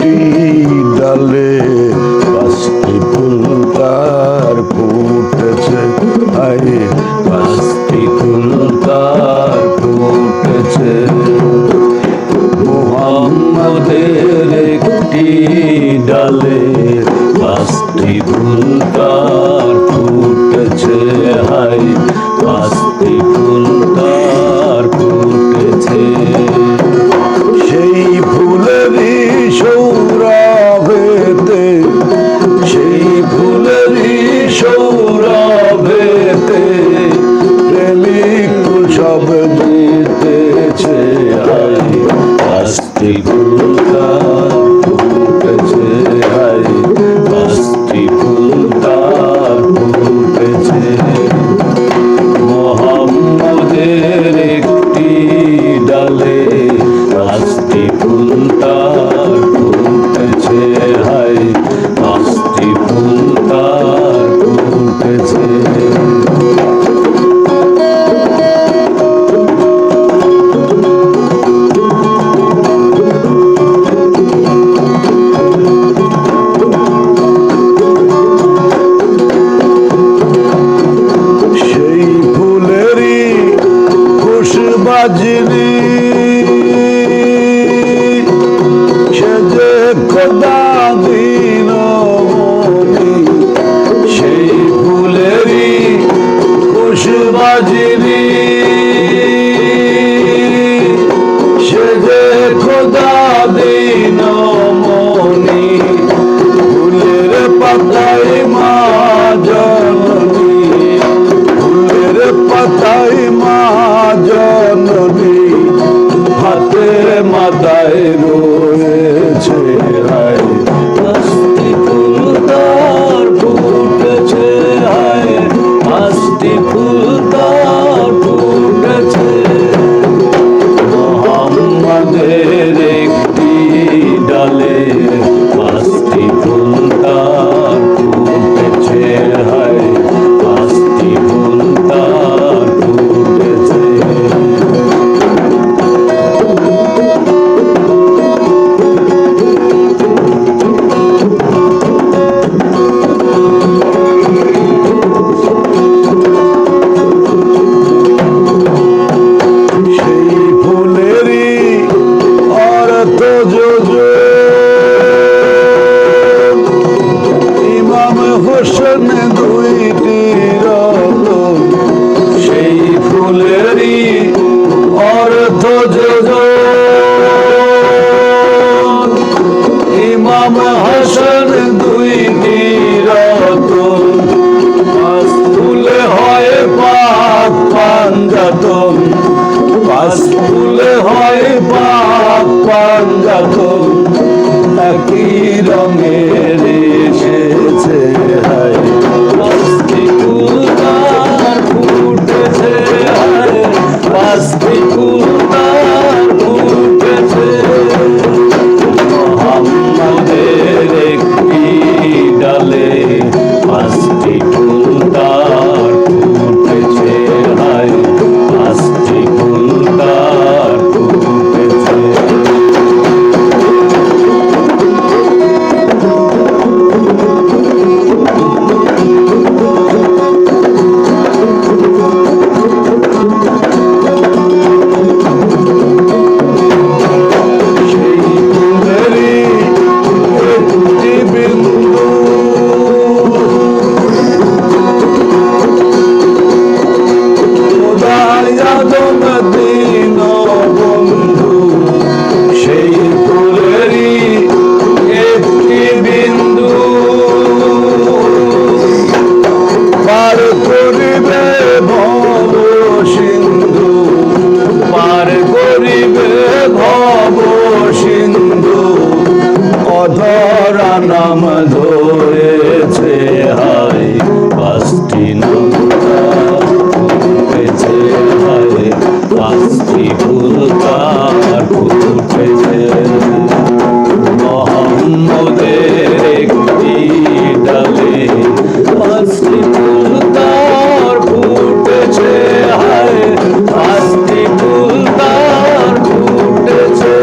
একটি ডালে পাঁচটি ফুল তার ফুটেছে, হাই পাঁচটি ফুল তার ফুটেছে। মুহাম্মাদের একটি ডালে পাঁচটি ফুল তার ফুটেছে, হাই পাঁচটি ফুল তার ফুটেছে। সেই ফুলেরই সৌরভেতে, সেই ফুলেরই সৌরভেতে প্রেমিক সব জিতেছে, হাই পাঁচটি ফুল তার ফুটেছে, হাই পাঁচটি ফুল তার ফুটেছে। মুহাম্মাদের একটি ডালে পাঁচটি ফুল তার ফুটেছে, হাই পাঁচটি ফুল তার ফুটেছে। সেই ফুলেরই খুশবাজিনী সে যে খোদা দিল মনি, সেই ফুলেরই খুশবাজিনী সে যে খোদা দিল মনি। ফুলের পাতায় মা জননী, ফুলের পাতায় মা জননী হাতে মাথায় রয়েছে, হায় পাঁচটি ফুল তার ফুটেছে, হায় পাঁচটি ফুল তার ফুটেছে। মুহাম্মাদের একটি ডালে পাঁচটি ফুল তার ফুটেছে, হায় পাঁচটি ফুল তার ফুটেছে। সেই ফুলেরই অর্থ যোজন, ইমাম হোসেন দুইটি রতন। সেই ফুলেরই অর্থ যোজন, ইমাম হোসেন দুইটি রতন। পাঁচ ফুলে হয় পাক পাঞ্জাতন, পাঁচ ফুলে হয় পাক পাঞ্জাতন। একই রঙের এসেছে, হায় পাঁচটি ফুল তার ফুটেছে, হায় পাঁচটি ফুল তার ফুটেছে। মুহাম্মাদের একটি ডালে পাঁচটি ফুল তার ফুটেছে, হায় পাঁচটি ফুল তার ফুটেছে। সেই ফুলেরই একটি বিন্দু খোদায় আদম দিন বন্ধু, সেই ফুলেরই একটি বিন্দু পার করিবে ভব সিন্ধু, পার করিবে ভব সিন্ধু। অধরা নাম ধরেছে, হায় পাঁচটি নাম তার ফুটেছে, হায় পাঁচটি ফুল তার ফুটেছে। মুহাম্মাদের একটি ডালে পাঁচটি ফুল তার ফুটেছে, হায় পাঁচটি ফুল তার ফুটেছে।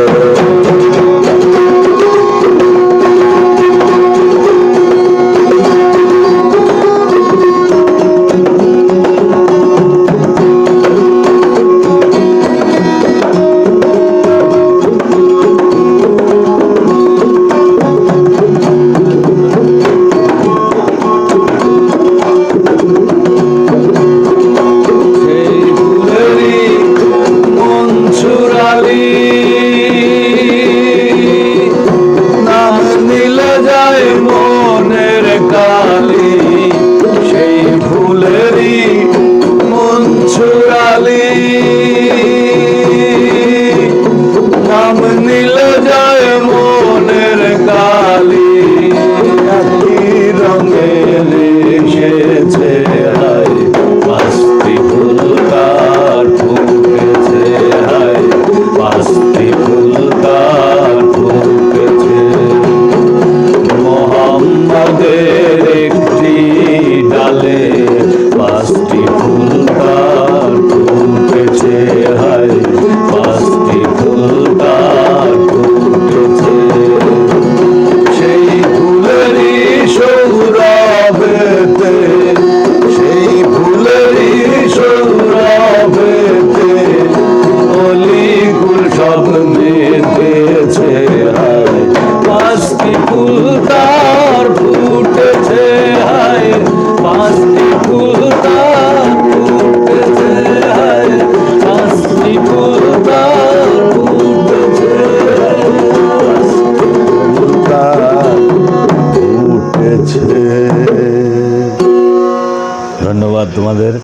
কালি একই রঙে এসেছে হায় পাঁচটি ফুল তার ফুটেছে হায় পাঁচটি ফুল তার ফুটেছে মোহাম্মদের একটি ডালে পাঁচটি ফুল তার ফুটেছে হায় পাঁচটি ফুল তার ফুটেছে সেই ফুলেরই সৌরভেতে সেই ফুলেরই সৌরভেতে অলিকুল সব মেতেছে হায় পাঁচটি ফুল তার ফুটেছে হায় পাঁচটি ফুল তার ফুটেছে হায় পাঁচটি ফুল তার ফুটেছে উঠেছে। ধন্যবাদ তোমাদের।